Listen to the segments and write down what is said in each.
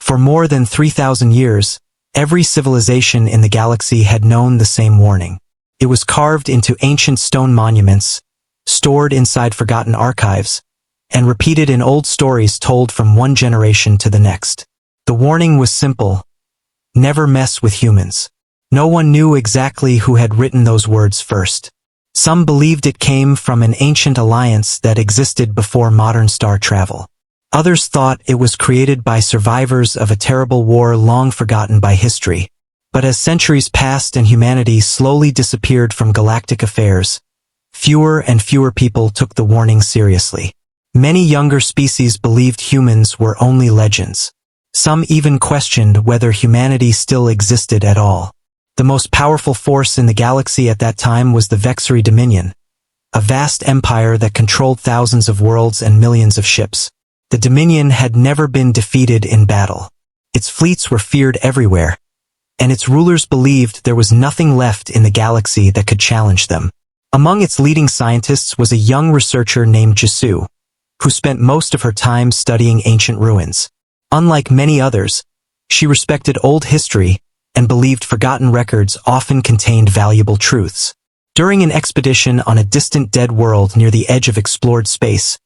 For more than 3,000 years, every civilization in the galaxy had known the same warning. It was carved into ancient stone monuments, stored inside forgotten archives, and repeated in old stories told from one generation to the next. The warning was simple: never mess with humans. No one knew exactly who had written those words first. Some believed it came from an ancient alliance that existed before modern star travel. Others thought it was created by survivors of a terrible war long forgotten by history. But as centuries passed and humanity slowly disappeared from galactic affairs, fewer and fewer people took the warning seriously. Many younger species believed humans were only legends. Some even questioned whether humanity still existed at all. The most powerful force in the galaxy at that time was the Vexary Dominion, a vast empire that controlled thousands of worlds and millions of ships. The Dominion had never been defeated in battle. Its fleets were feared everywhere, and its rulers believed there was nothing left in the galaxy that could challenge them. Among its leading scientists was a young researcher named Jisu, who spent most of her time studying ancient ruins. Unlike many others, she respected old history and believed forgotten records often contained valuable truths. During an expedition on a distant dead world near the edge of explored space,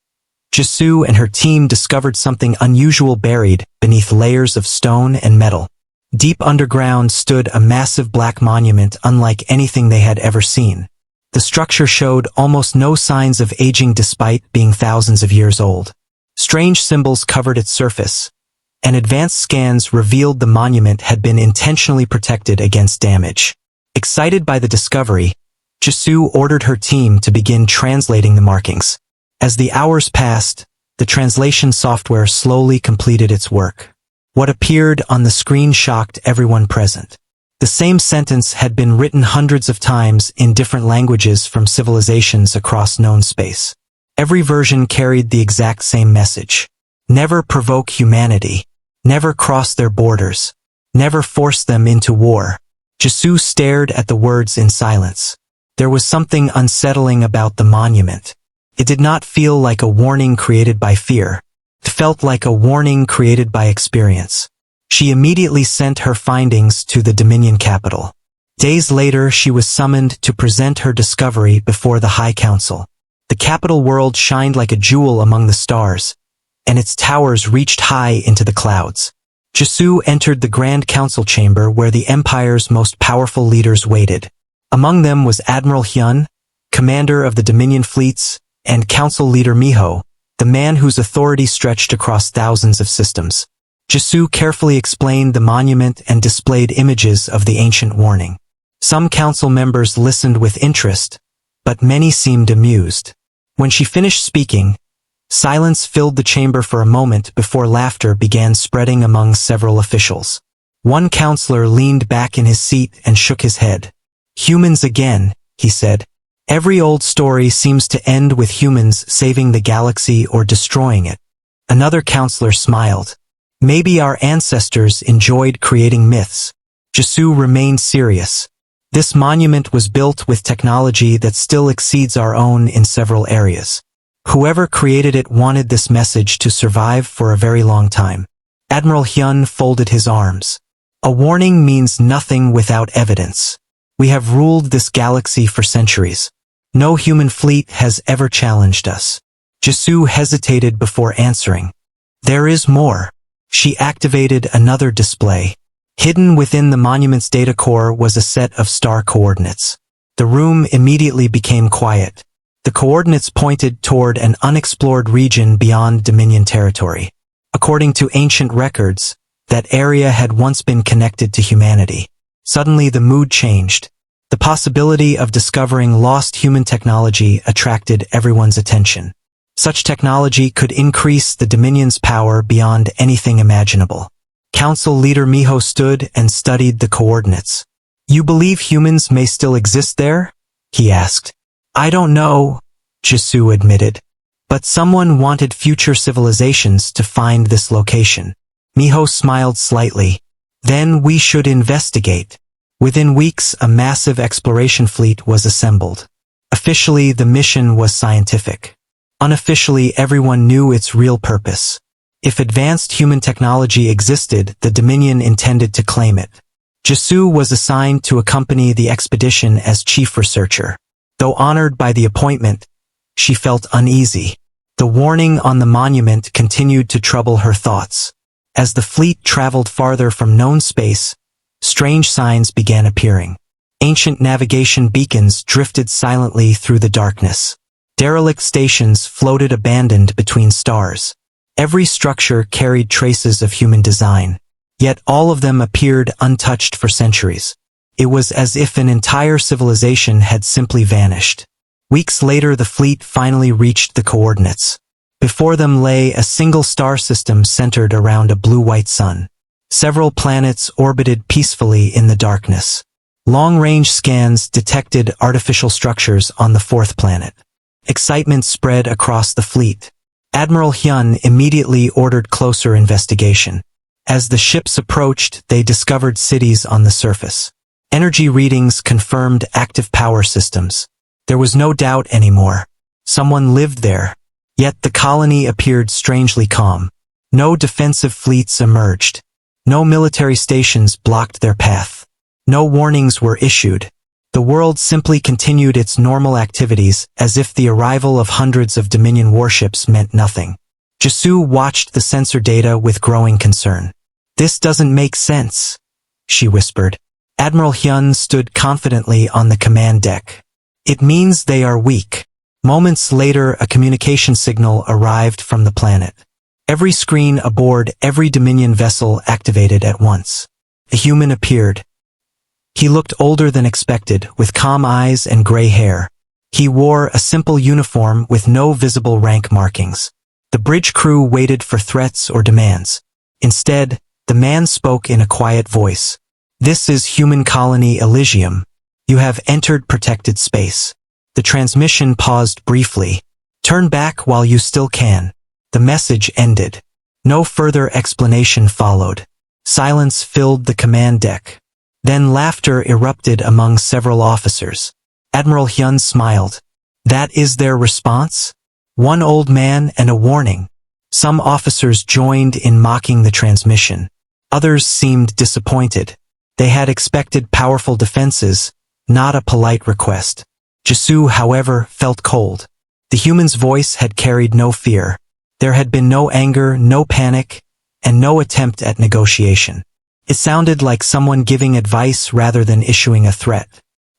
Jisu and her team discovered something unusual buried beneath layers of stone and metal. Deep underground stood a massive black monument unlike anything they had ever seen. The structure showed almost no signs of aging despite being thousands of years old. Strange symbols covered its surface, and advanced scans revealed the monument had been intentionally protected against damage. Excited by the discovery, Jisu ordered her team to begin translating the markings. As the hours passed, the translation software slowly completed its work. What appeared on the screen shocked everyone present. The same sentence had been written hundreds of times in different languages from civilizations across known space. Every version carried the exact same message. Never provoke humanity. Never cross their borders. Never force them into war. Jisu stared at the words in silence. There was something unsettling about the monument. It did not feel like a warning created by fear. It felt like a warning created by experience. She immediately sent her findings to the Dominion capital. Days later, she was summoned to present her discovery before the High Council. The capital world shined like a jewel among the stars, and its towers reached high into the clouds. Jisu entered the Grand Council chamber where the Empire's most powerful leaders waited. Among them was Admiral Hyun, commander of the Dominion fleets, and Council leader Miho, the man whose authority stretched across thousands of systems. Jisu carefully explained the monument and displayed images of the ancient warning. Some council members listened with interest, but many seemed amused. When she finished speaking, silence filled the chamber for a moment before laughter began spreading among several officials. One counselor leaned back in his seat and shook his head. "Humans again," he said. "Every old story seems to end with humans saving the galaxy or destroying it." Another counselor smiled. "Maybe our ancestors enjoyed creating myths." Jisu remained serious. "This monument was built with technology that still exceeds our own in several areas. Whoever created it wanted this message to survive for a very long time." Admiral Hyun folded his arms. "A warning means nothing without evidence. We have ruled this galaxy for centuries. No human fleet has ever challenged us." Jisu hesitated before answering. "There is more." She activated another display. Hidden within the monument's data core was a set of star coordinates. The room immediately became quiet. The coordinates pointed toward an unexplored region beyond Dominion territory. According to ancient records, that area had once been connected to humanity. Suddenly the mood changed. The possibility of discovering lost human technology attracted everyone's attention. Such technology could increase the Dominion's power beyond anything imaginable. Council leader Miho stood and studied the coordinates. "You believe humans may still exist there?" he asked. "I don't know," Jisu admitted. "But someone wanted future civilizations to find this location." Miho smiled slightly. "Then we should investigate." Within weeks, a massive exploration fleet was assembled. Officially, the mission was scientific. Unofficially, everyone knew its real purpose: If advanced human technology existed, the Dominion intended to claim it. Jisoo was assigned to accompany the expedition as chief researcher. Though honored by the appointment, she felt uneasy. The warning on the monument continued to trouble her thoughts. As the fleet traveled farther from known space, strange signs began appearing. Ancient navigation beacons drifted silently through the darkness. Derelict stations floated abandoned between stars. Every structure carried traces of human design, yet all of them appeared untouched for centuries. It was as if an entire civilization had simply vanished. Weeks later, the fleet finally reached the coordinates. Before them lay a single star system centered around a blue-white sun. Several planets orbited peacefully in the darkness. Long-range scans detected artificial structures on the fourth planet. Excitement spread across the fleet. Admiral Hyun immediately ordered closer investigation. As the ships approached, they discovered cities on the surface. Energy readings confirmed active power systems. There was no doubt anymore. Someone lived there. Yet the colony appeared strangely calm. No defensive fleets emerged. No military stations blocked their path. No warnings were issued. The world simply continued its normal activities as if the arrival of hundreds of Dominion warships meant nothing. Jisoo watched the sensor data with growing concern. "This doesn't make sense," she whispered. Admiral Hyun stood confidently on the command deck. "It means they are weak." Moments later, a communication signal arrived from the planet. Every screen aboard every Dominion vessel activated at once. A human appeared. He looked older than expected, with calm eyes and gray hair. He wore a simple uniform with no visible rank markings. The bridge crew waited for threats or demands. Instead, the man spoke in a quiet voice. "This is human colony Elysium. You have entered protected space." The transmission paused briefly. "Turn back while you still can." The message ended. No further explanation followed. Silence filled the command deck. Then laughter erupted among several officers. Admiral Hyun smiled. "That is their response? One old man and a warning." Some officers joined in mocking the transmission. Others seemed disappointed. They had expected powerful defenses, not a polite request. Jisoo, however, felt cold. The human's voice had carried no fear. There had been no anger, no panic, and no attempt at negotiation. It sounded like someone giving advice rather than issuing a threat.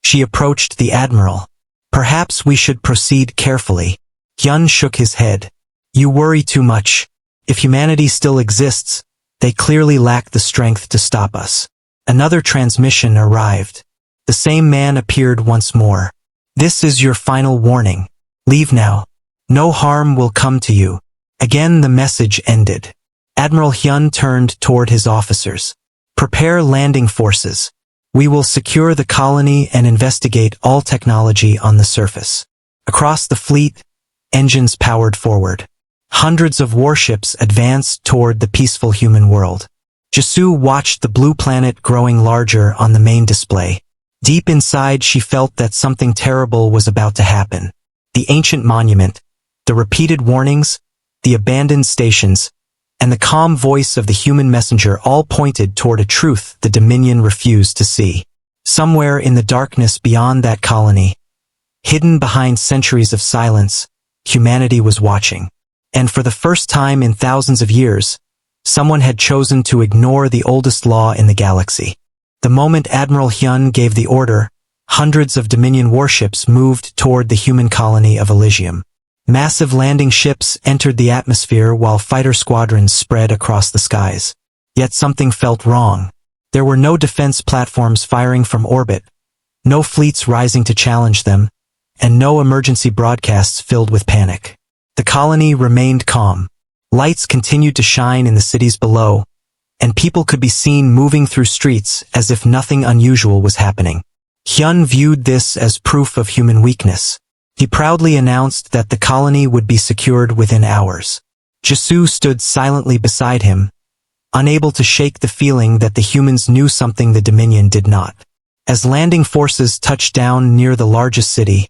She approached the admiral. "Perhaps we should proceed carefully." Hyun shook his head. "You worry too much. If humanity still exists, they clearly lack the strength to stop us." Another transmission arrived. The same man appeared once more. "This is your final warning. Leave now. No harm will come to you." Again the message ended. Admiral Hyun turned toward his officers. "Prepare landing forces. We will secure the colony and investigate all technology on the surface." Across the fleet, engines powered forward. Hundreds of warships advanced toward the peaceful human world. Jisoo watched the blue planet growing larger on the main display. Deep inside, she felt that something terrible was about to happen. The ancient monument, the repeated warnings, the abandoned stations, and the calm voice of the human messenger all pointed toward a truth the Dominion refused to see. Somewhere in the darkness beyond that colony, hidden behind centuries of silence, humanity was watching. And for the first time in thousands of years, someone had chosen to ignore the oldest law in the galaxy. The moment Admiral Hyun gave the order, hundreds of Dominion warships moved toward the human colony of Elysium. Massive landing ships entered the atmosphere while fighter squadrons spread across the skies. Yet something felt wrong. There were no defense platforms firing from orbit, no fleets rising to challenge them, and no emergency broadcasts filled with panic. The colony remained calm. Lights continued to shine in the cities below, and people could be seen moving through streets as if nothing unusual was happening. Hyun viewed this as proof of human weakness. He proudly announced that the colony would be secured within hours. Jisoo stood silently beside him, unable to shake the feeling that the humans knew something the Dominion did not. As landing forces touched down near the largest city,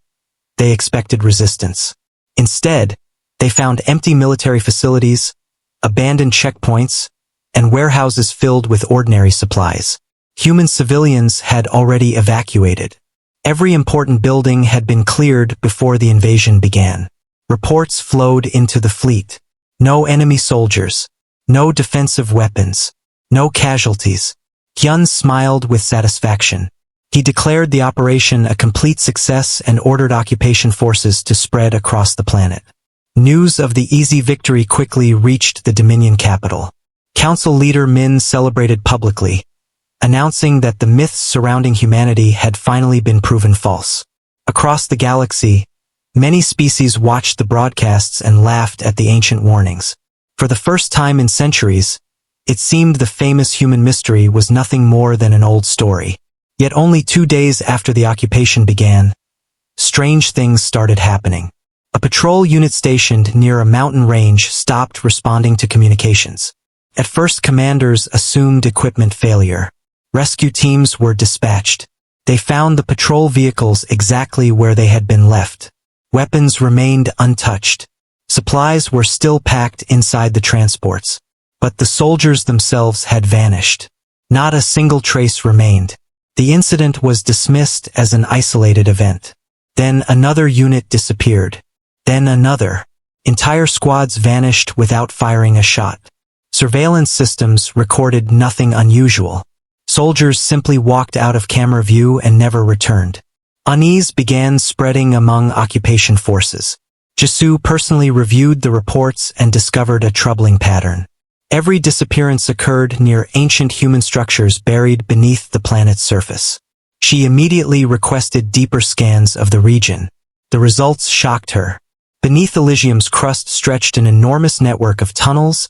they expected resistance. Instead, they found empty military facilities, abandoned checkpoints, and warehouses filled with ordinary supplies. Human civilians had already evacuated. Every important building had been cleared before the invasion began. Reports flowed into the fleet. No enemy soldiers. No defensive weapons. No casualties. Hyun smiled with satisfaction. He declared the operation a complete success and ordered occupation forces to spread across the planet. News of the easy victory quickly reached the Dominion capital. Council leader Min celebrated publicly, announcing that the myths surrounding humanity had finally been proven false. Across the galaxy, many species watched the broadcasts and laughed at the ancient warnings. For the first time in centuries, it seemed the famous human mystery was nothing more than an old story. Yet only 2 days after the occupation began, strange things started happening. A patrol unit stationed near a mountain range stopped responding to communications. At first, commanders assumed equipment failure. Rescue teams were dispatched. They found the patrol vehicles exactly where they had been left. Weapons remained untouched. Supplies were still packed inside the transports. But the soldiers themselves had vanished. Not a single trace remained. The incident was dismissed as an isolated event. Then another unit disappeared. Then another. Entire squads vanished without firing a shot. Surveillance systems recorded nothing unusual. Soldiers simply walked out of camera view and never returned. Unease began spreading among occupation forces. Jisoo personally reviewed the reports and discovered a troubling pattern. Every disappearance occurred near ancient human structures buried beneath the planet's surface. She immediately requested deeper scans of the region. The results shocked her. Beneath Elysium's crust stretched an enormous network of tunnels,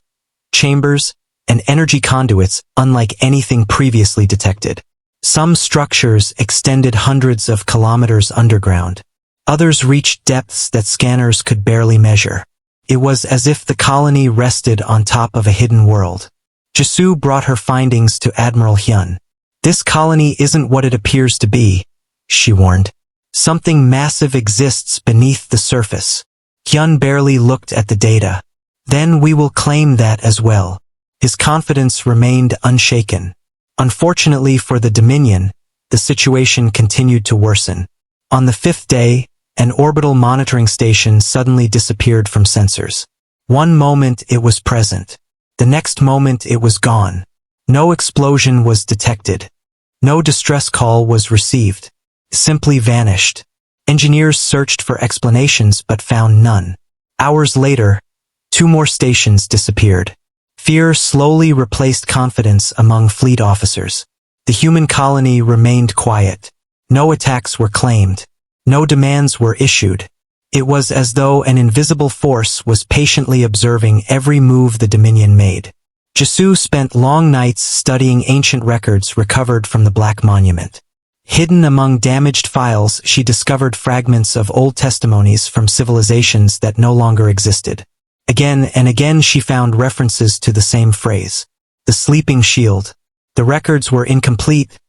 chambers, and energy conduits unlike anything previously detected. Some structures extended hundreds of kilometers underground. Others reached depths that scanners could barely measure. It was as if the colony rested on top of a hidden world. Jisoo brought her findings to Admiral Hyun. "This colony isn't what it appears to be," she warned. "Something massive exists beneath the surface." Hyun barely looked at the data. "Then we will claim that as well." His confidence remained unshaken. Unfortunately for the Dominion, the situation continued to worsen. On the 5th day, an orbital monitoring station suddenly disappeared from sensors. One moment it was present. The next moment it was gone. No explosion was detected. No distress call was received. It simply vanished. Engineers searched for explanations but found none. Hours later, 2 more stations disappeared. Fear slowly replaced confidence among fleet officers. The human colony remained quiet. No attacks were claimed. No demands were issued. It was as though an invisible force was patiently observing every move the Dominion made. Jisoo spent long nights studying ancient records recovered from the Black Monument. Hidden among damaged files, she discovered fragments of old testimonies from civilizations that no longer existed. Again and again she found references to the same phrase, the sleeping shield. The records were incomplete,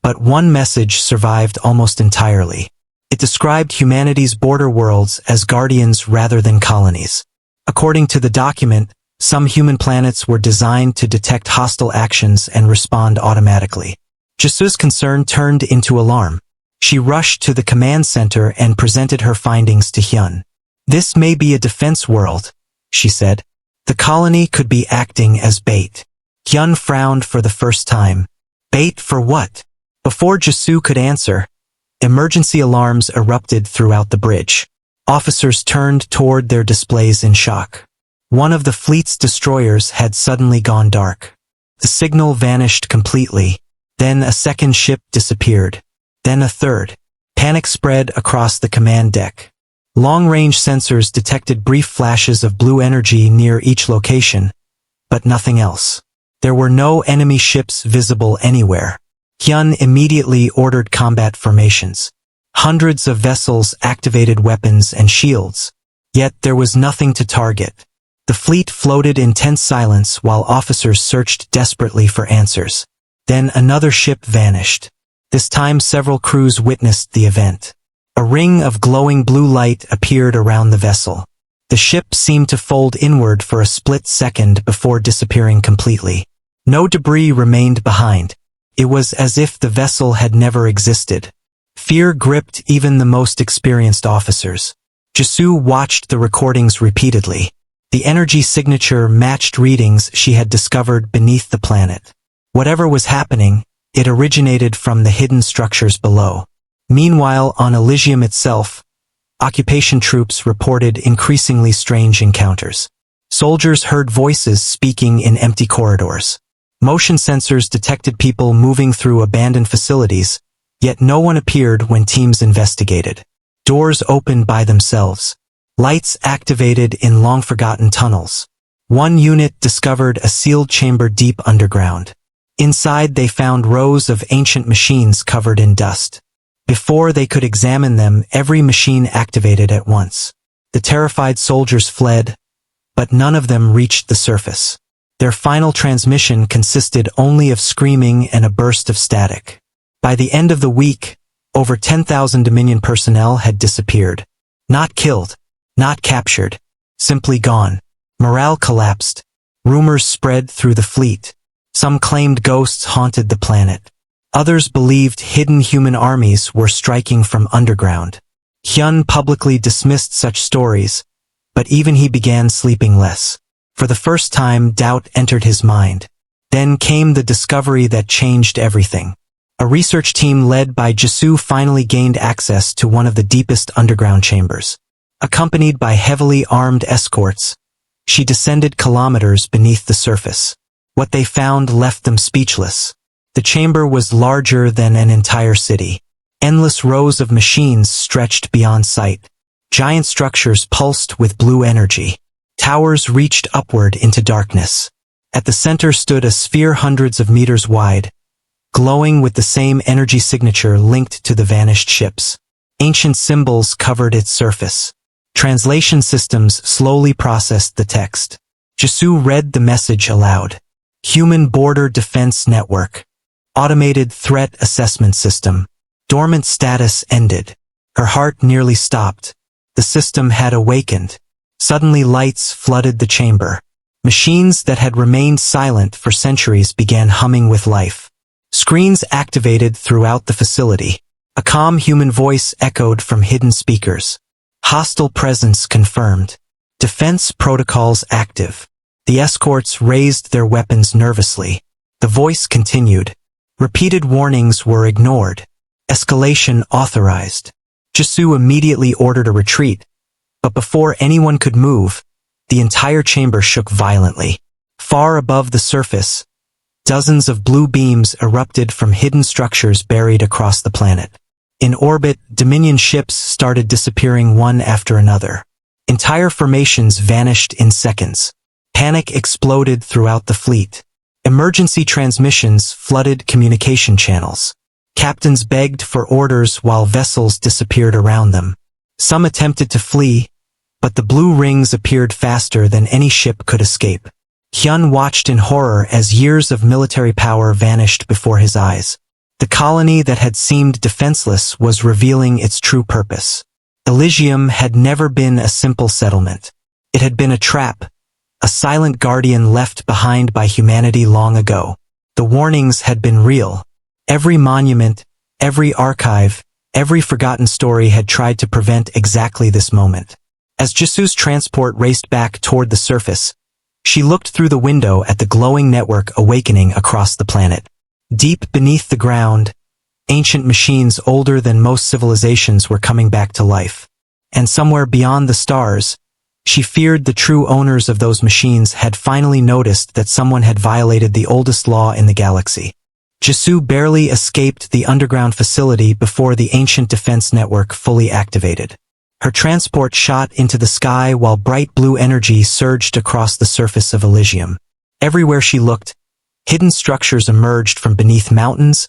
but one message survived almost entirely. It described humanity's border worlds as guardians rather than colonies. According to the document, some human planets were designed to detect hostile actions and respond automatically. Jisoo's concern turned into alarm. She rushed to the command center and presented her findings to Hyun. "This may be a defense world," she said. "The colony could be acting as bait." Hyun frowned for the first time. Bait for what? Before Jisoo could answer, emergency alarms erupted throughout the bridge. Officers turned toward their displays in shock. One of the fleet's destroyers had suddenly gone dark. The signal vanished completely. Then a second ship disappeared. Then a third. Panic spread across the command deck. Long-range sensors detected brief flashes of blue energy near each location, but nothing else. There were no enemy ships visible anywhere. Hyun immediately ordered combat formations. Hundreds of vessels activated weapons and shields. Yet there was nothing to target. The fleet floated in tense silence while officers searched desperately for answers. Then another ship vanished. This time several crews witnessed the event. A ring of glowing blue light appeared around the vessel. The ship seemed to fold inward for a split second before disappearing completely. No debris remained behind. It was as if the vessel had never existed. Fear gripped even the most experienced officers. Jisoo watched the recordings repeatedly. The energy signature matched readings she had discovered beneath the planet. Whatever was happening, it originated from the hidden structures below. Meanwhile, on Elysium itself, occupation troops reported increasingly strange encounters. Soldiers heard voices speaking in empty corridors. Motion sensors detected people moving through abandoned facilities, yet no one appeared when teams investigated. Doors opened by themselves. Lights activated in long-forgotten tunnels. One unit discovered a sealed chamber deep underground. Inside they found rows of ancient machines covered in dust. Before they could examine them, every machine activated at once. The terrified soldiers fled, but none of them reached the surface. Their final transmission consisted only of screaming and a burst of static. By the end of the week, over 10,000 Dominion personnel had disappeared. Not killed, not captured, simply gone. Morale collapsed. Rumors spread through the fleet. Some claimed ghosts haunted the planet. Others believed hidden human armies were striking from underground. Hyun publicly dismissed such stories, but even he began sleeping less. For the first time, doubt entered his mind. Then came the discovery that changed everything. A research team led by Jisoo finally gained access to one of the deepest underground chambers. Accompanied by heavily armed escorts, she descended kilometers beneath the surface. What they found left them speechless. The chamber was larger than an entire city. Endless rows of machines stretched beyond sight. Giant structures pulsed with blue energy. Towers reached upward into darkness. At the center stood a sphere hundreds of meters wide, glowing with the same energy signature linked to the vanished ships. Ancient symbols covered its surface. Translation systems slowly processed the text. Jisoo read the message aloud. Human Border Defense Network. Automated Threat Assessment System. Dormant status ended. Her heart nearly stopped. The system had awakened. Suddenly lights flooded the chamber. Machines that had remained silent for centuries began humming with life. Screens activated throughout the facility. A calm human voice echoed from hidden speakers. Hostile presence confirmed. Defense protocols active. The escorts raised their weapons nervously. The voice continued. Repeated warnings were ignored. Escalation authorized. Jisoo immediately ordered a retreat, but before anyone could move, the entire chamber shook violently. Far above the surface, dozens of blue beams erupted from hidden structures buried across the planet. In orbit, Dominion ships started disappearing one after another. Entire formations vanished in seconds. Panic exploded throughout the fleet. Emergency transmissions flooded communication channels. Captains begged for orders while vessels disappeared around them. Some attempted to flee, but the blue rings appeared faster than any ship could escape. Hyun watched in horror as years of military power vanished before his eyes. The colony that had seemed defenseless was revealing its true purpose. Elysium had never been a simple settlement. It had been a trap, a silent guardian left behind by humanity long ago. The warnings had been real. Every monument, every archive, every forgotten story had tried to prevent exactly this moment. As Jisoo's transport raced back toward the surface, she looked through the window at the glowing network awakening across the planet. Deep beneath the ground, ancient machines older than most civilizations were coming back to life. And somewhere beyond the stars, she feared the true owners of those machines had finally noticed that someone had violated the oldest law in the galaxy. Jisoo barely escaped the underground facility before the ancient defense network fully activated. Her transport shot into the sky while bright blue energy surged across the surface of Elysium. Everywhere she looked, hidden structures emerged from beneath mountains,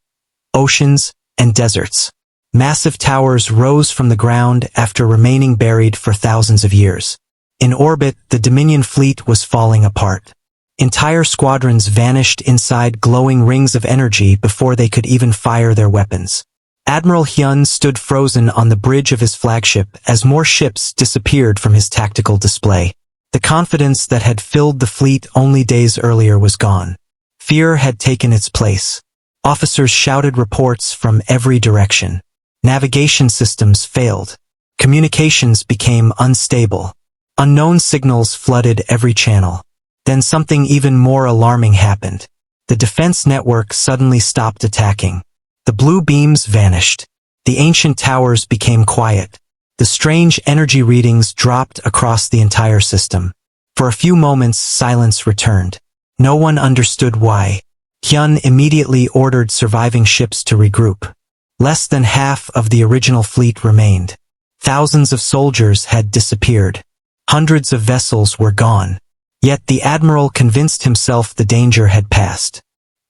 oceans, and deserts. Massive towers rose from the ground after remaining buried for thousands of years. In orbit, the Dominion fleet was falling apart. Entire squadrons vanished inside glowing rings of energy before they could even fire their weapons. Admiral Hyun stood frozen on the bridge of his flagship as more ships disappeared from his tactical display. The confidence that had filled the fleet only days earlier was gone. Fear had taken its place. Officers shouted reports from every direction. Navigation systems failed. Communications became unstable. Unknown signals flooded every channel. Then something even more alarming happened. The defense network suddenly stopped attacking. The blue beams vanished. The ancient towers became quiet. The strange energy readings dropped across the entire system. For a few moments, silence returned. No one understood why. Hyun immediately ordered surviving ships to regroup. Less than half of the original fleet remained. Thousands of soldiers had disappeared. Hundreds of vessels were gone. Yet the admiral convinced himself the danger had passed.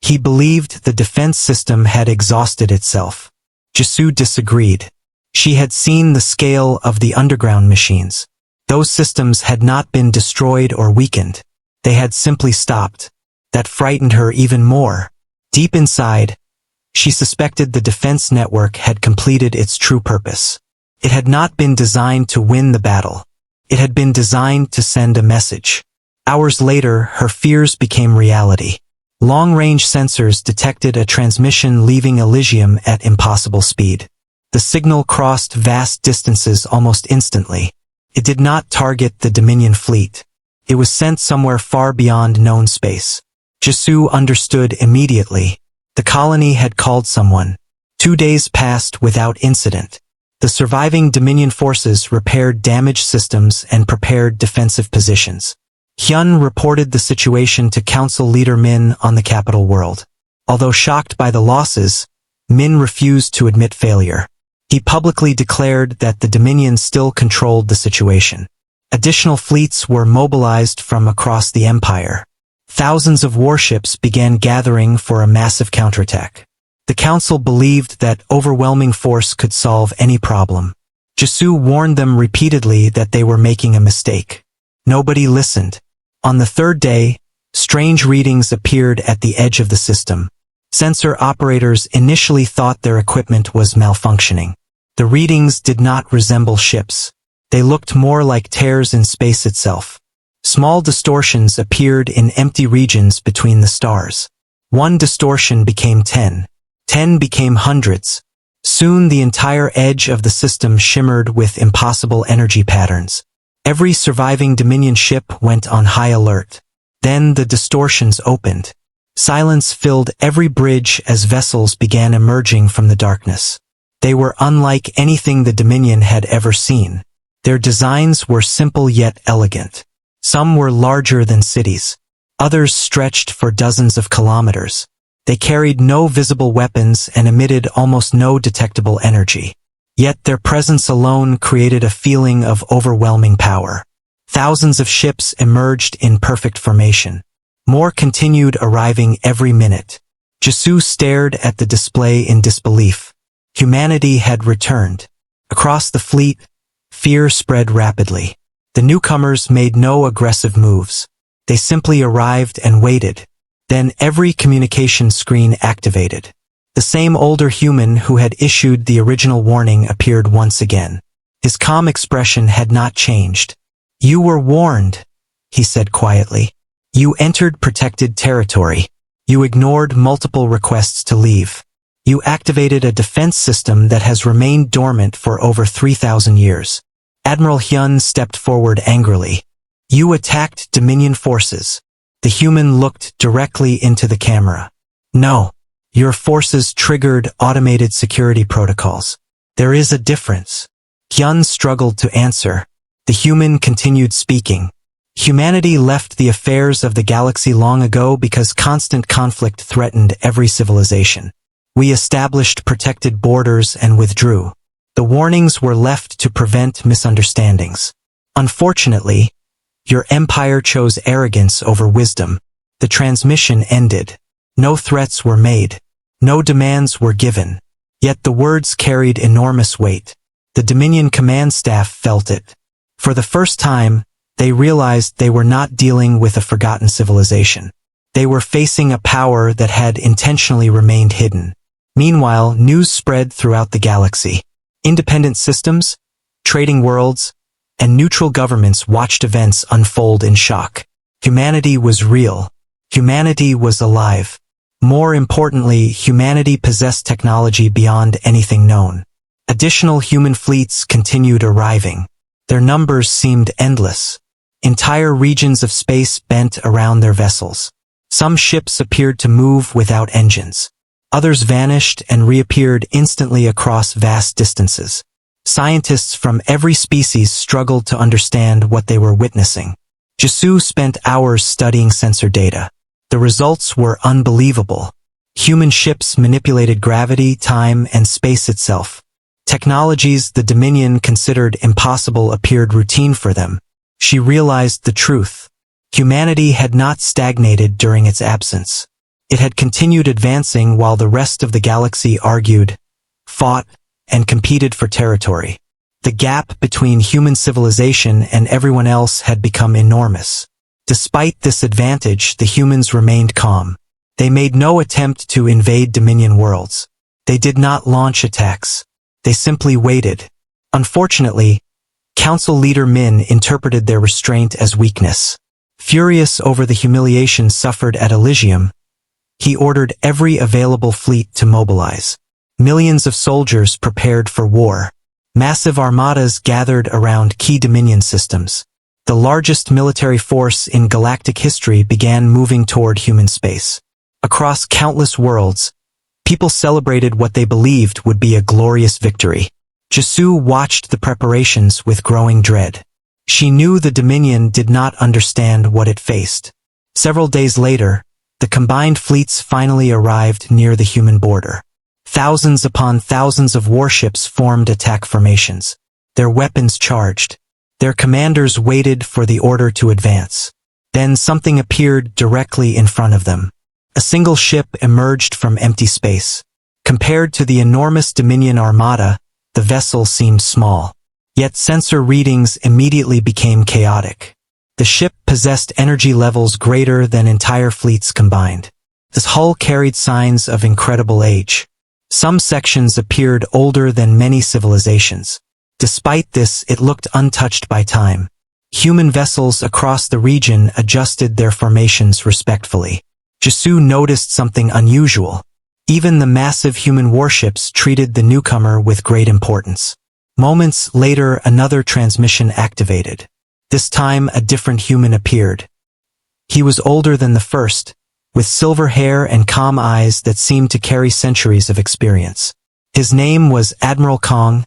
He believed the defense system had exhausted itself. Jisoo disagreed. She had seen the scale of the underground machines. Those systems had not been destroyed or weakened. They had simply stopped. That frightened her even more. Deep inside, she suspected the defense network had completed its true purpose. It had not been designed to win the battle. It had been designed to send a message. Hours later, her fears became reality. Long-range sensors detected a transmission leaving Elysium at impossible speed. The signal crossed vast distances almost instantly. It did not target the Dominion fleet. It was sent somewhere far beyond known space. Jisoo understood immediately. The colony had called someone. 2 days passed without incident. The surviving Dominion forces repaired damaged systems and prepared defensive positions. Hyun reported the situation to Council Leader Min on the capital world. Although shocked by the losses, Min refused to admit failure. He publicly declared that the Dominion still controlled the situation. Additional fleets were mobilized from across the empire. Thousands of warships began gathering for a massive counterattack. The council believed that overwhelming force could solve any problem. Jisoo warned them repeatedly that they were making a mistake. Nobody listened. On the third day, strange readings appeared at the edge of the system. Sensor operators initially thought their equipment was malfunctioning. The readings did not resemble ships. They looked more like tears in space itself. Small distortions appeared in empty regions between the stars. One distortion became 10. 10 became hundreds. Soon the entire edge of the system shimmered with impossible energy patterns. Every surviving Dominion ship went on high alert. Then the distortions opened. Silence filled every bridge as vessels began emerging from the darkness. They were unlike anything the Dominion had ever seen. Their designs were simple yet elegant. Some were larger than cities. Others stretched for dozens of kilometers. They carried no visible weapons and emitted almost no detectable energy. Yet their presence alone created a feeling of overwhelming power. Thousands of ships emerged in perfect formation. More continued arriving every minute. Jisoo stared at the display in disbelief. Humanity had returned. Across the fleet, fear spread rapidly. The newcomers made no aggressive moves. They simply arrived and waited. Then every communication screen activated. The same older human who had issued the original warning appeared once again. His calm expression had not changed. "You were warned," he said quietly. "You entered protected territory. You ignored multiple requests to leave. You activated a defense system that has remained dormant for over 3,000 years. Admiral Hyun stepped forward angrily. "You attacked Dominion forces." The human looked directly into the camera. "No. Your forces triggered automated security protocols. There is a difference." Hyun struggled to answer. The human continued speaking. "Humanity left the affairs of the galaxy long ago because constant conflict threatened every civilization. We established protected borders and withdrew. The warnings were left to prevent misunderstandings. Unfortunately, your empire chose arrogance over wisdom. The transmission ended. No threats were made. No demands were given. Yet the words carried enormous weight. The Dominion command staff felt it. For the first time, they realized they were not dealing with a forgotten civilization. They were facing a power that had intentionally remained hidden. Meanwhile, news spread throughout the galaxy. Independent systems, trading worlds, and neutral governments watched events unfold in shock. Humanity was real. Humanity was alive. More importantly, humanity possessed technology beyond anything known. Additional human fleets continued arriving. Their numbers seemed endless. Entire regions of space bent around their vessels. Some ships appeared to move without engines. Others vanished and reappeared instantly across vast distances. Scientists from every species struggled to understand what they were witnessing. Jisoo spent hours studying sensor data. The results were unbelievable. Human ships manipulated gravity, time, and space itself. Technologies the Dominion considered impossible appeared routine for them. She realized the truth. Humanity had not stagnated during its absence. It had continued advancing while the rest of the galaxy argued, fought, and competed for territory. The gap between human civilization and everyone else had become enormous. Despite this advantage, the humans remained calm. They made no attempt to invade Dominion worlds. They did not launch attacks. They simply waited. Unfortunately, Council Leader Min interpreted their restraint as weakness. Furious over the humiliation suffered at Elysium, he ordered every available fleet to mobilize. Millions of soldiers prepared for war. Massive armadas gathered around key Dominion systems. The largest military force in galactic history began moving toward human space. Across countless worlds, people celebrated what they believed would be a glorious victory. Jisoo watched the preparations with growing dread. She knew the Dominion did not understand what it faced. Several days later, the combined fleets finally arrived near the human border. Thousands upon thousands of warships formed attack formations. Their weapons charged. Their commanders waited for the order to advance. Then something appeared directly in front of them. A single ship emerged from empty space. Compared to the enormous Dominion armada, the vessel seemed small. Yet sensor readings immediately became chaotic. The ship possessed energy levels greater than entire fleets combined. This hull carried signs of incredible age. Some sections appeared older than many civilizations. Despite this, it looked untouched by time. Human vessels across the region adjusted their formations respectfully. Jisoo noticed something unusual. Even the massive human warships treated the newcomer with great importance. Moments later, another transmission activated. This time, a different human appeared. He was older than the first, with silver hair and calm eyes that seemed to carry centuries of experience. His name was Admiral Kong,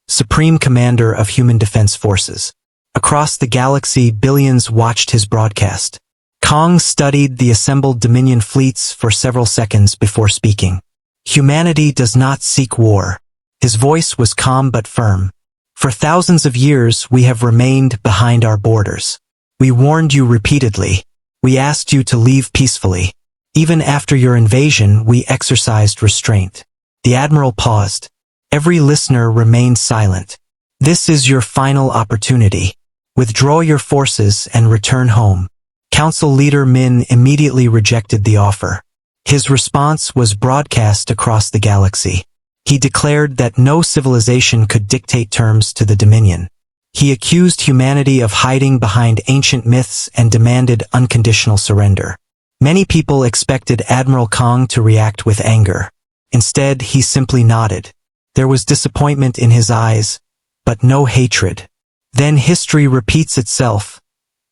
Supreme Commander of Human Defense Forces. Across the galaxy, billions watched his broadcast. Kong studied the assembled Dominion fleets for several seconds before speaking. Humanity does not seek war. His voice was calm but firm. For thousands of years, we have remained behind our borders. We warned you repeatedly. We asked you to leave peacefully. Even after your invasion, we exercised restraint. The Admiral paused. Every listener remained silent. This is your final opportunity. Withdraw your forces and return home. Council Leader Min immediately rejected the offer. His response was broadcast across the galaxy. He declared that no civilization could dictate terms to the Dominion. He accused humanity of hiding behind ancient myths and demanded unconditional surrender. Many people expected Admiral Kong to react with anger. Instead, he simply nodded. There was disappointment in his eyes, but no hatred. Then history repeats itself,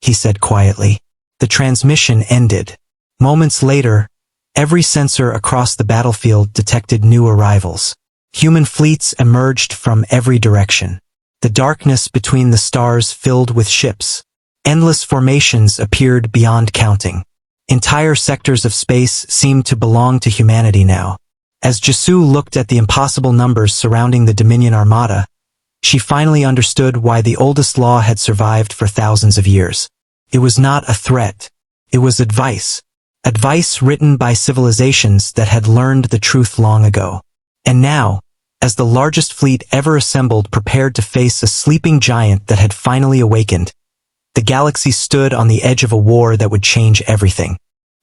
he said quietly. The transmission ended. Moments later, every sensor across the battlefield detected new arrivals. Human fleets emerged from every direction. The darkness between the stars filled with ships. Endless formations appeared beyond counting. Entire sectors of space seemed to belong to humanity now. As Jisoo looked at the impossible numbers surrounding the Dominion Armada, she finally understood why the oldest law had survived for thousands of years. It was not a threat. It was advice. Advice written by civilizations that had learned the truth long ago. And now, as the largest fleet ever assembled prepared to face a sleeping giant that had finally awakened, the galaxy stood on the edge of a war that would change everything.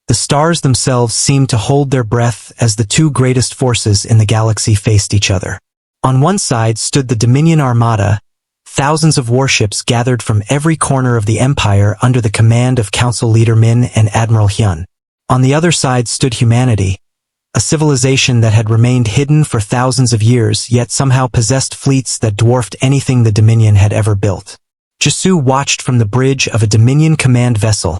The stars themselves seemed to hold their breath as the two greatest forces in the galaxy faced each other. On one side stood the Dominion Armada, thousands of warships gathered from every corner of the Empire under the command of Council Leader Min and Admiral Hyun. On the other side stood humanity, a civilization that had remained hidden for thousands of years yet somehow possessed fleets that dwarfed anything the Dominion had ever built. Jisoo watched from the bridge of a Dominion command vessel,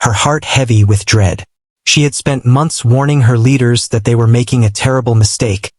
her heart heavy with dread. She had spent months warning her leaders that they were making a terrible mistake,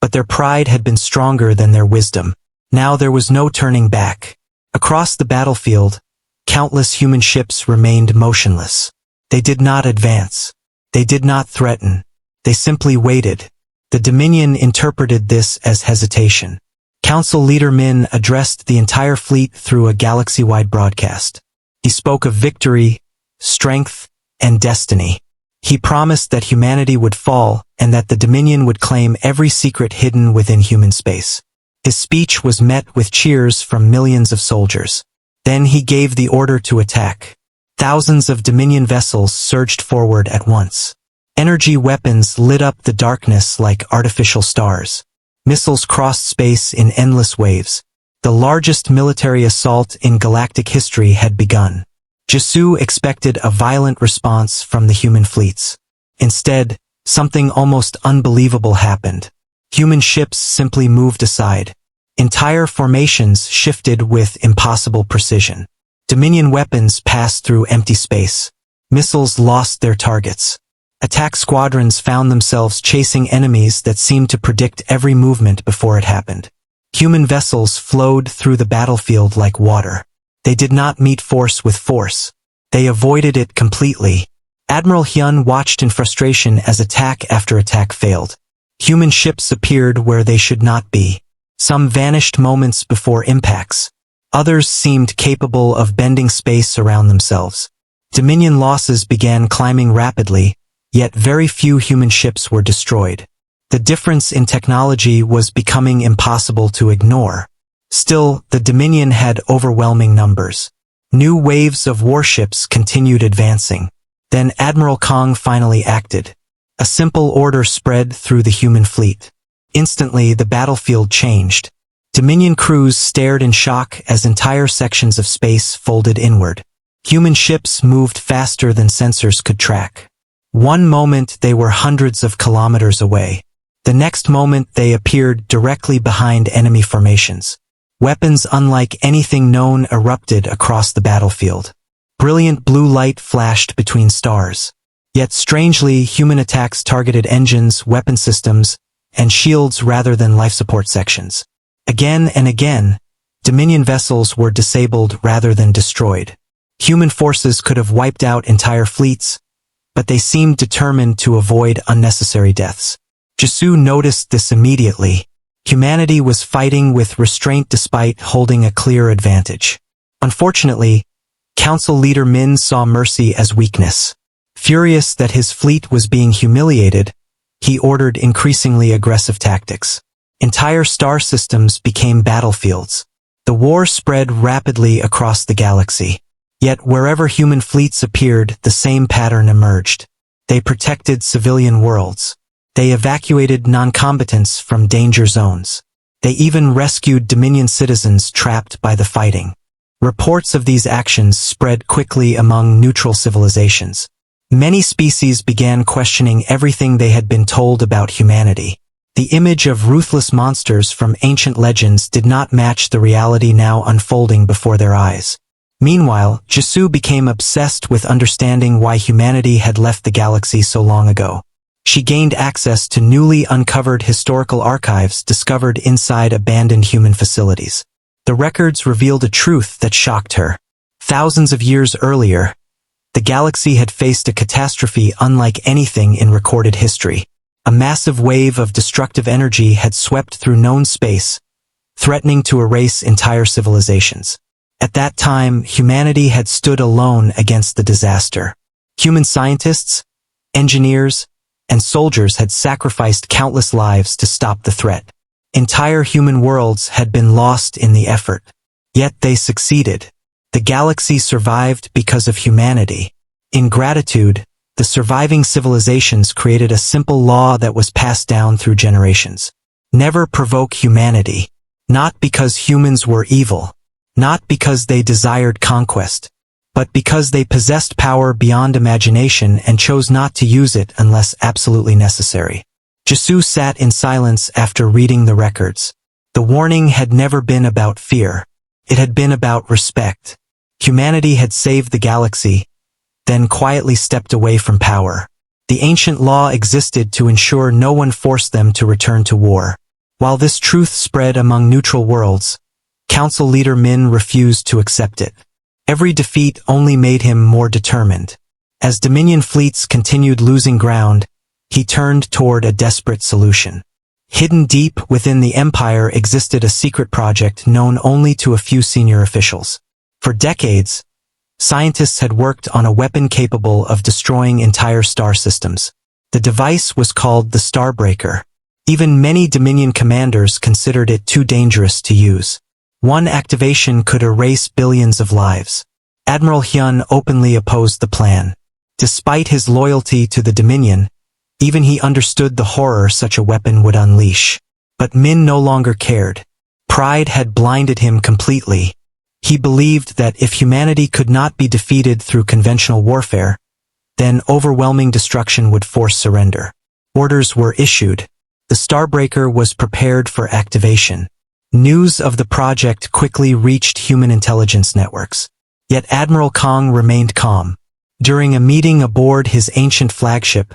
but their pride had been stronger than their wisdom. Now there was no turning back. Across the battlefield, countless human ships remained motionless. They did not advance. They did not threaten. They simply waited. The Dominion interpreted this as hesitation. Council Leader Min addressed the entire fleet through a galaxy-wide broadcast. He spoke of victory, strength, and destiny. He promised that humanity would fall and that the Dominion would claim every secret hidden within human space. His speech was met with cheers from millions of soldiers. Then he gave the order to attack. Thousands of Dominion vessels surged forward at once. Energy weapons lit up the darkness like artificial stars. Missiles crossed space in endless waves. The largest military assault in galactic history had begun. Jisoo expected a violent response from the human fleets. Instead, something almost unbelievable happened. Human ships simply moved aside. Entire formations shifted with impossible precision. Dominion weapons passed through empty space. Missiles lost their targets. Attack squadrons found themselves chasing enemies that seemed to predict every movement before it happened. Human vessels flowed through the battlefield like water. They did not meet force with force. They avoided it completely. Admiral Hyun watched in frustration as attack after attack failed. Human ships appeared where they should not be. Some vanished moments before impacts. Others seemed capable of bending space around themselves. Dominion losses began climbing rapidly, yet very few human ships were destroyed. The difference in technology was becoming impossible to ignore. Still, the Dominion had overwhelming numbers. New waves of warships continued advancing. Then Admiral Kong finally acted. A simple order spread through the human fleet. Instantly, the battlefield changed. Dominion crews stared in shock as entire sections of space folded inward. Human ships moved faster than sensors could track. One moment they were hundreds of kilometers away. The next moment they appeared directly behind enemy formations. Weapons unlike anything known erupted across the battlefield. Brilliant blue light flashed between stars. Yet strangely, human attacks targeted engines, weapon systems, and shields rather than life support sections. Again and again, Dominion vessels were disabled rather than destroyed. Human forces could have wiped out entire fleets, but they seemed determined to avoid unnecessary deaths. Jisoo noticed this immediately. Humanity was fighting with restraint despite holding a clear advantage. Unfortunately, Council Leader Min saw mercy as weakness. Furious that his fleet was being humiliated, he ordered increasingly aggressive tactics. Entire star systems became battlefields. The war spread rapidly across the galaxy. Yet wherever human fleets appeared, the same pattern emerged. They protected civilian worlds. They evacuated non-combatants from danger zones. They even rescued Dominion citizens trapped by the fighting. Reports of these actions spread quickly among neutral civilizations. Many species began questioning everything they had been told about humanity. The image of ruthless monsters from ancient legends did not match the reality now unfolding before their eyes. Meanwhile, Jisoo became obsessed with understanding why humanity had left the galaxy so long ago. She gained access to newly uncovered historical archives discovered inside abandoned human facilities. The records revealed a truth that shocked her. Thousands of years earlier, the galaxy had faced a catastrophe unlike anything in recorded history. A massive wave of destructive energy had swept through known space, threatening to erase entire civilizations. At that time, humanity had stood alone against the disaster. Human scientists, engineers, and soldiers had sacrificed countless lives to stop the threat. Entire human worlds had been lost in the effort. Yet they succeeded. The galaxy survived because of humanity. In gratitude, The surviving civilizations created a simple law that was passed down through generations. Never provoke humanity. Not because humans were evil. Not because they desired conquest. But because they possessed power beyond imagination and chose not to use it unless absolutely necessary. Jisoo sat in silence after reading the records. The warning had never been about fear. It had been about respect. Humanity had saved the galaxy, then quietly stepped away from power. The ancient law existed to ensure no one forced them to return to war. While this truth spread among neutral worlds, Council Leader Min refused to accept it. Every defeat only made him more determined. As Dominion fleets continued losing ground, he turned toward a desperate solution. Hidden deep within the Empire existed a secret project known only to a few senior officials. For decades, scientists had worked on a weapon capable of destroying entire star systems. The device was called the Starbreaker. Even many Dominion commanders considered it too dangerous to use. One activation could erase billions of lives. Admiral Hyun openly opposed the plan. Despite his loyalty to the Dominion, even he understood the horror such a weapon would unleash. But Min no longer cared. Pride had blinded him completely. He believed that if humanity could not be defeated through conventional warfare, then overwhelming destruction would force surrender. Orders were issued. The Starbreaker was prepared for activation. News of the project quickly reached human intelligence networks. Yet Admiral Kong remained calm. During a meeting aboard his ancient flagship,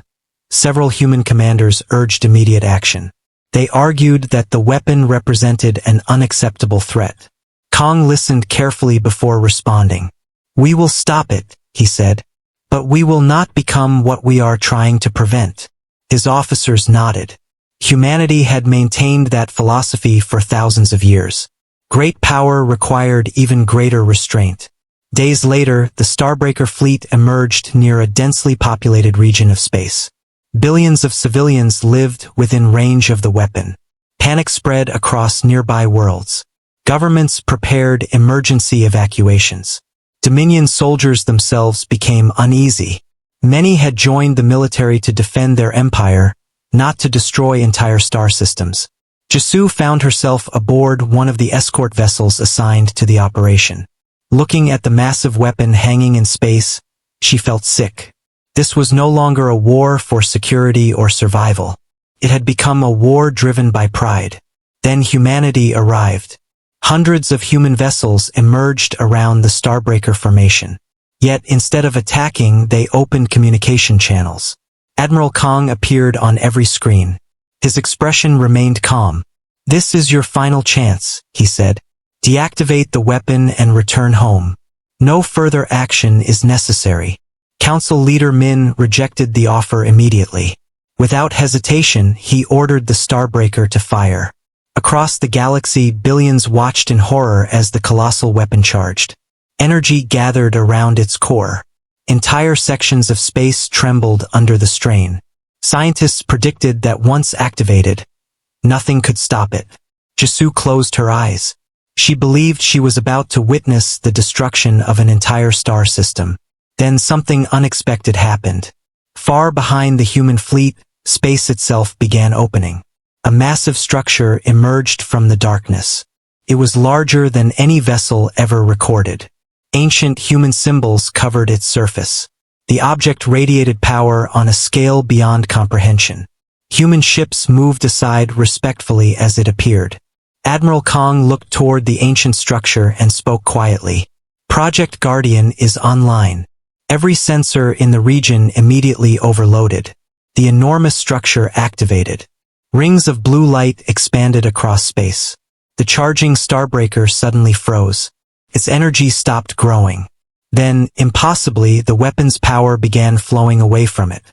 several human commanders urged immediate action. They argued that the weapon represented an unacceptable threat. Kong listened carefully before responding. "We will stop it," he said. "But we will not become what we are trying to prevent." His officers nodded. Humanity had maintained that philosophy for thousands of years. Great power required even greater restraint. Days later, the Starbreaker fleet emerged near a densely populated region of space. Billions of civilians lived within range of the weapon. Panic spread across nearby worlds. Governments prepared emergency evacuations. Dominion soldiers themselves became uneasy. Many had joined the military to defend their empire, not to destroy entire star systems. Jisoo found herself aboard one of the escort vessels assigned to the operation. Looking at the massive weapon hanging in space, she felt sick. This was no longer a war for security or survival. It had become a war driven by pride. Then humanity arrived. Hundreds of human vessels emerged around the Starbreaker formation. Yet instead of attacking, they opened communication channels. Admiral Kong appeared on every screen. His expression remained calm. "This is your final chance," he said. "Deactivate the weapon and return home. No further action is necessary." Council Leader Min rejected the offer immediately. Without hesitation, he ordered the Starbreaker to fire. Across the galaxy, billions watched in horror as the colossal weapon charged. Energy gathered around its core. Entire sections of space trembled under the strain. Scientists predicted that once activated, nothing could stop it. Jisoo closed her eyes. She believed she was about to witness the destruction of an entire star system. Then something unexpected happened. Far behind the human fleet, space itself began opening. A massive structure emerged from the darkness. It was larger than any vessel ever recorded. Ancient human symbols covered its surface. The object radiated power on a scale beyond comprehension. Human ships moved aside respectfully as it appeared. Admiral Kong looked toward the ancient structure and spoke quietly. "Project Guardian is online." Every sensor in the region immediately overloaded. The enormous structure activated. Rings of blue light expanded across space. The charging Starbreaker suddenly froze. Its energy stopped growing. Then, impossibly, the weapon's power began flowing away from it.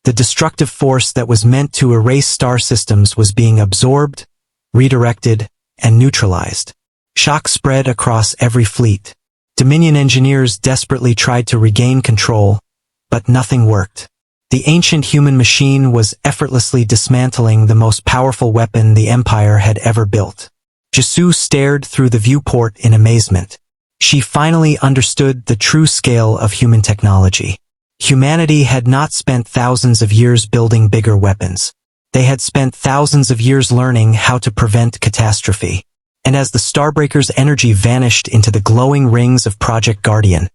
The destructive force that was meant to erase star systems was being absorbed, redirected, and neutralized. Shock spread across every fleet. Dominion engineers desperately tried to regain control, but nothing worked. The ancient human machine was effortlessly dismantling the most powerful weapon the Empire had ever built. Jisoo stared through the viewport in amazement. She finally understood the true scale of human technology. Humanity had not spent thousands of years building bigger weapons. They had spent thousands of years learning how to prevent catastrophe. And as the Starbreaker's energy vanished into the glowing rings of Project Guardian,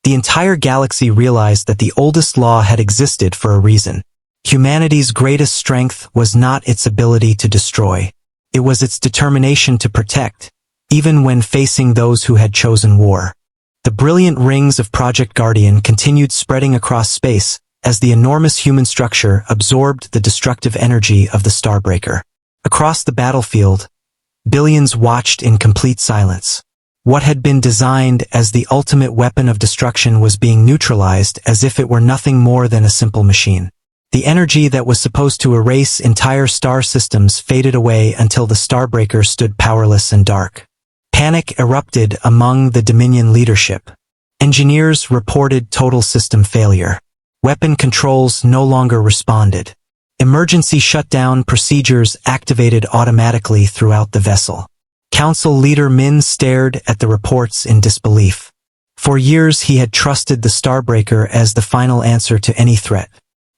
the entire galaxy realized that the oldest law had existed for a reason. Humanity's greatest strength was not its ability to destroy. It was its determination to protect, even when facing those who had chosen war. The brilliant rings of Project Guardian continued spreading across space as the enormous human structure absorbed the destructive energy of the Starbreaker. Across the battlefield, billions watched in complete silence. What had been designed as the ultimate weapon of destruction was being neutralized as if it were nothing more than a simple machine. The energy that was supposed to erase entire star systems faded away until the Starbreaker stood powerless and dark. Panic erupted among the Dominion leadership. Engineers reported total system failure. Weapon controls no longer responded. Emergency shutdown procedures activated automatically throughout the vessel. Council leader Min stared at the reports in disbelief. For years he had trusted the Starbreaker as the final answer to any threat.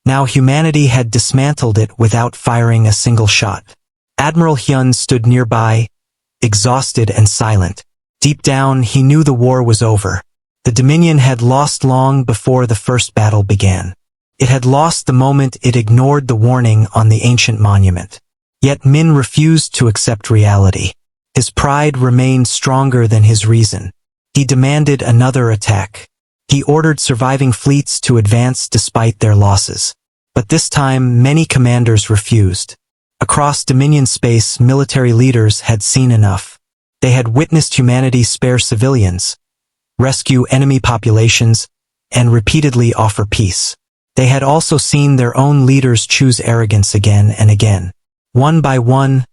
Now humanity had dismantled it without firing a single shot. Admiral Hyun stood nearby, exhausted and silent. Deep down, he knew the war was over. The Dominion had lost long before the first battle began. It had lost the moment it ignored the warning on the ancient monument. Yet Min refused to accept reality. His pride remained stronger than his reason. He demanded another attack. He ordered surviving fleets to advance despite their losses. But this time, many commanders refused. Across Dominion space, military leaders had seen enough. They had witnessed humanity spare civilians, rescue enemy populations, and repeatedly offer peace. They had also seen their own leaders choose arrogance again and again. One by one,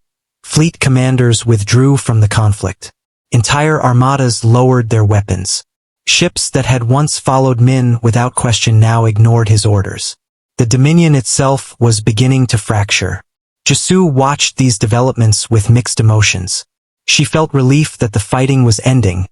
fleet commanders withdrew from the conflict. Entire armadas lowered their weapons. Ships that had once followed Min without question now ignored his orders. The Dominion itself was beginning to fracture. Jisoo watched these developments with mixed emotions. She felt relief that the fighting was ending,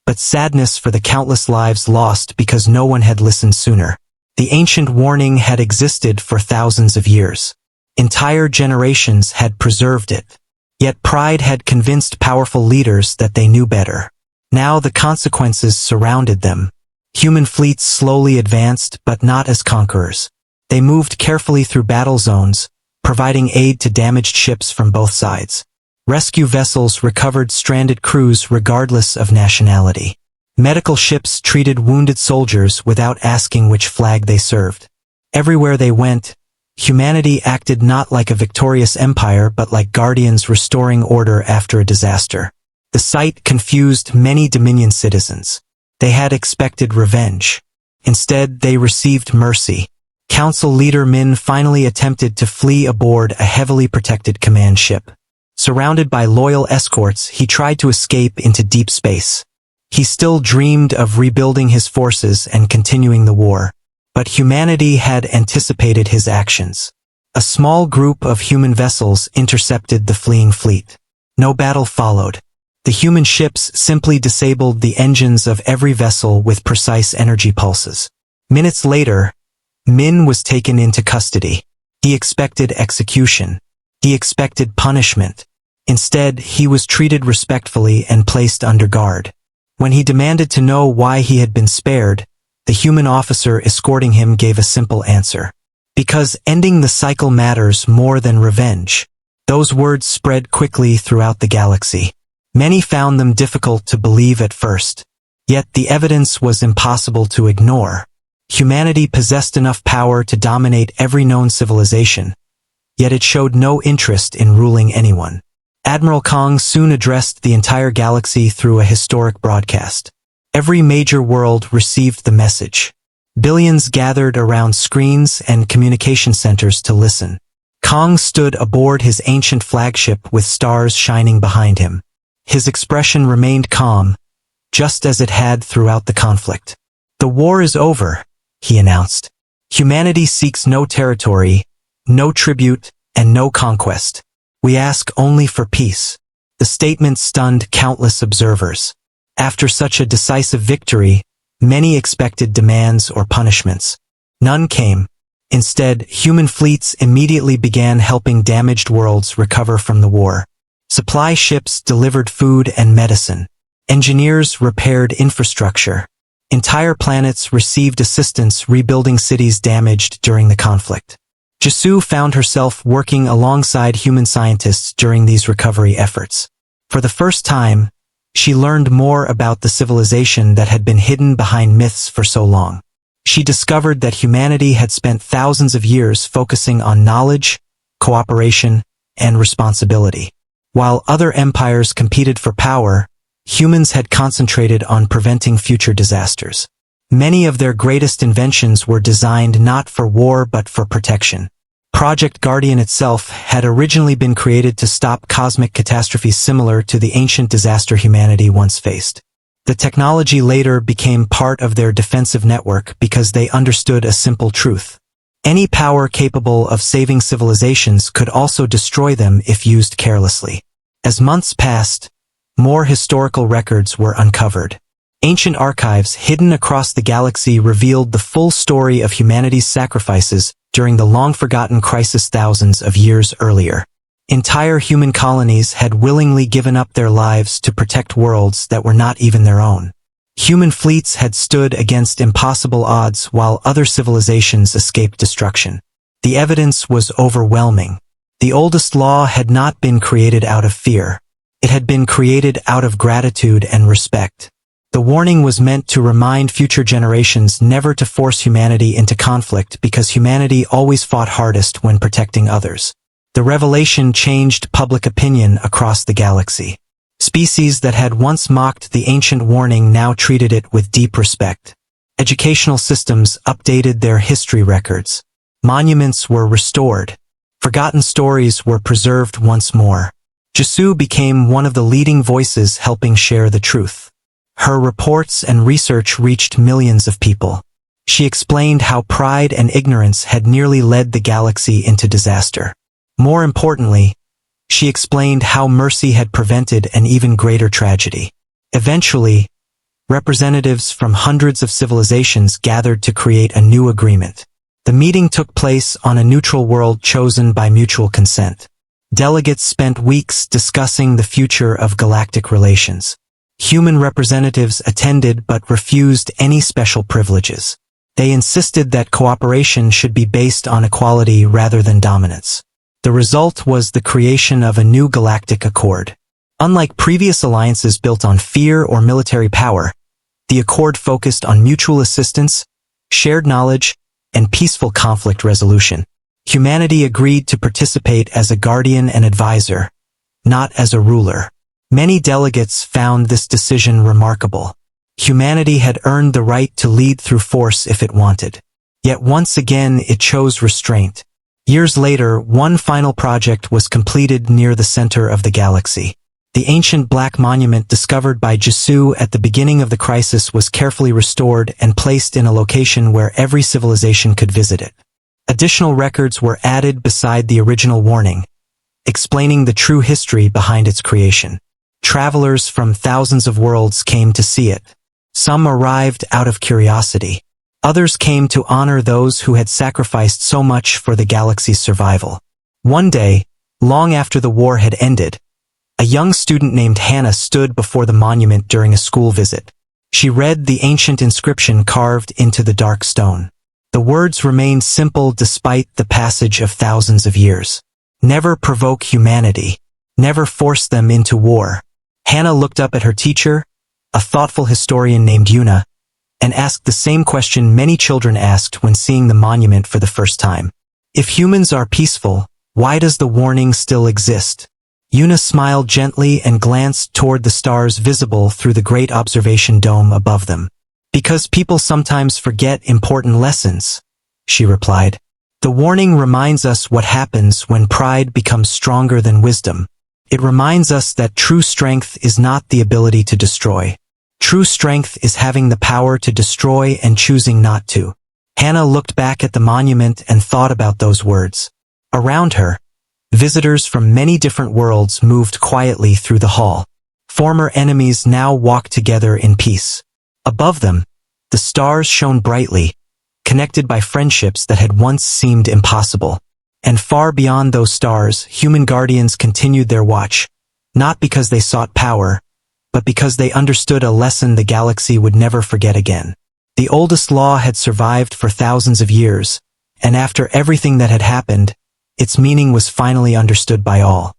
but sadness for the countless lives lost because no one had listened sooner. The ancient warning had existed for thousands of years. Entire generations had preserved it. Yet pride had convinced powerful leaders that they knew better. Now the consequences surrounded them. Human fleets slowly advanced, but not as conquerors. They moved carefully through battle zones, providing aid to damaged ships from both sides. Rescue vessels recovered stranded crews regardless of nationality. Medical ships treated wounded soldiers without asking which flag they served. Everywhere they went, humanity acted not like a victorious empire but like guardians restoring order after a disaster. The sight confused many Dominion citizens. They had expected revenge. Instead, they received mercy. Council leader Min finally attempted to flee aboard a heavily protected command ship. Surrounded by loyal escorts, he tried to escape into deep space. He still dreamed of rebuilding his forces and continuing the war. But humanity had anticipated his actions. A small group of human vessels intercepted the fleeing fleet. No battle followed. The human ships simply disabled the engines of every vessel with precise energy pulses. Minutes later, Min was taken into custody. He expected execution. He expected punishment. Instead, he was treated respectfully and placed under guard. When he demanded to know why he had been spared, the human officer escorting him gave a simple answer. Because ending the cycle matters more than revenge. Those words spread quickly throughout the galaxy. Many found them difficult to believe at first. Yet the evidence was impossible to ignore. Humanity possessed enough power to dominate every known civilization, yet it showed no interest in ruling anyone. Admiral Kong soon addressed the entire galaxy through a historic broadcast. Every major world received the message. Billions gathered around screens and communication centers to listen. Kong stood aboard his ancient flagship with stars shining behind him. His expression remained calm, just as it had throughout the conflict. "The war is over," he announced. "Humanity seeks no territory, no tribute, and no conquest. We ask only for peace." The statement stunned countless observers. After such a decisive victory, many expected demands or punishments. None came. Instead, human fleets immediately began helping damaged worlds recover from the war. Supply ships delivered food and medicine. Engineers repaired infrastructure. Entire planets received assistance rebuilding cities damaged during the conflict. Jisoo found herself working alongside human scientists during these recovery efforts. For the first time, she learned more about the civilization that had been hidden behind myths for so long. She discovered that humanity had spent thousands of years focusing on knowledge, cooperation, and responsibility. While other empires competed for power, humans had concentrated on preventing future disasters. Many of their greatest inventions were designed not for war but for protection. Project Guardian itself had originally been created to stop cosmic catastrophes similar to the ancient disaster humanity once faced. The technology later became part of their defensive network because they understood a simple truth. Any power capable of saving civilizations could also destroy them if used carelessly. As months passed, more historical records were uncovered. Ancient archives hidden across the galaxy revealed the full story of humanity's sacrifices during the long-forgotten crisis thousands of years earlier. Entire human colonies had willingly given up their lives to protect worlds that were not even their own. Human fleets had stood against impossible odds while other civilizations escaped destruction. The evidence was overwhelming. The oldest law had not been created out of fear. It had been created out of gratitude and respect. The warning was meant to remind future generations never to force humanity into conflict because humanity always fought hardest when protecting others. The revelation changed public opinion across the galaxy. Species that had once mocked the ancient warning now treated it with deep respect. Educational systems updated their history records. Monuments were restored. Forgotten stories were preserved once more. Jisoo became one of the leading voices helping share the truth. Her reports and research reached millions of people. She explained how pride and ignorance had nearly led the galaxy into disaster. More importantly, she explained how mercy had prevented an even greater tragedy. Eventually, representatives from hundreds of civilizations gathered to create a new agreement. The meeting took place on a neutral world chosen by mutual consent. Delegates spent weeks discussing the future of galactic relations. Human representatives attended but refused any special privileges. They insisted that cooperation should be based on equality rather than dominance. The result was the creation of a new galactic accord. Unlike previous alliances built on fear or military power, the accord focused on mutual assistance, shared knowledge, and peaceful conflict resolution. Humanity agreed to participate as a guardian and advisor, not as a ruler. Many delegates found this decision remarkable. Humanity had earned the right to lead through force if it wanted. Yet once again it chose restraint. Years later, one final project was completed near the center of the galaxy. The ancient black monument discovered by Jisoo at the beginning of the crisis was carefully restored and placed in a location where every civilization could visit it. Additional records were added beside the original warning, explaining the true history behind its creation. Travelers from thousands of worlds came to see it. Some arrived out of curiosity. Others came to honor those who had sacrificed so much for the galaxy's survival. One day, long after the war had ended, a young student named Hannah stood before the monument during a school visit. She read the ancient inscription carved into the dark stone. The words remained simple despite the passage of thousands of years. Never provoke humanity. Never force them into war. Hannah looked up at her teacher, a thoughtful historian named Yuna, and asked the same question many children asked when seeing the monument for the first time. If humans are peaceful, why does the warning still exist? Yuna smiled gently and glanced toward the stars visible through the great observation dome above them. Because people sometimes forget important lessons, she replied. The warning reminds us what happens when pride becomes stronger than wisdom. It reminds us that true strength is not the ability to destroy. True strength is having the power to destroy and choosing not to. Hannah looked back at the monument and thought about those words. Around her, visitors from many different worlds moved quietly through the hall. Former enemies now walked together in peace. Above them, the stars shone brightly, connected by friendships that had once seemed impossible. And far beyond those stars, human guardians continued their watch, not because they sought power, but because they understood a lesson the galaxy would never forget again. The oldest law had survived for thousands of years, and after everything that had happened, its meaning was finally understood by all.